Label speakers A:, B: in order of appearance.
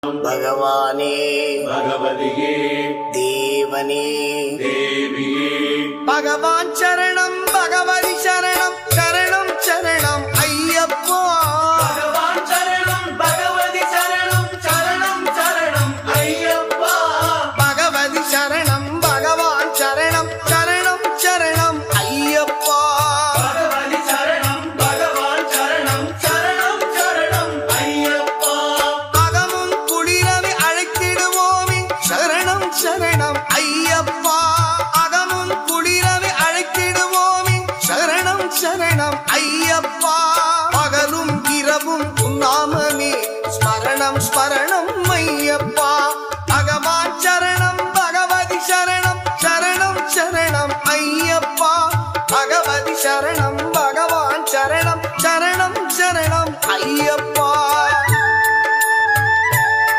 A: भगवाने
B: भगवदिये
A: देवने
B: देविये
A: भगवान शरणं भगवति शरणं शरणं शरणं अय्यप्पा
B: भगवान शरणं भगवति शरणं शरणं शरणं अय्यप्पा
A: भगवति शरणं भगवान शरणं शरणं शरणं अय्यप्पा
B: भगवति शरणं भगवान शरणं शरणं शरणं अय्यप्पा
A: अगमुं कुளிரவே அழைத்திடுவோமே शरणं शरणं अय्यप्पा अगमुं कुளிரவே அழைத்திடுவோமே शरणं शरणं अय्यप्पा பகலும் இரவும் உன்னாமமே ஸ்மரணம் ஸ்மரணம் ஐயப்பா பகவான் சரணம் பகவதி சரணம் சரணம் சரணம் ஐயப்பா பகவதி சரணம் பகவான் சரணம் சரணம் சரணம் ஐயப்பா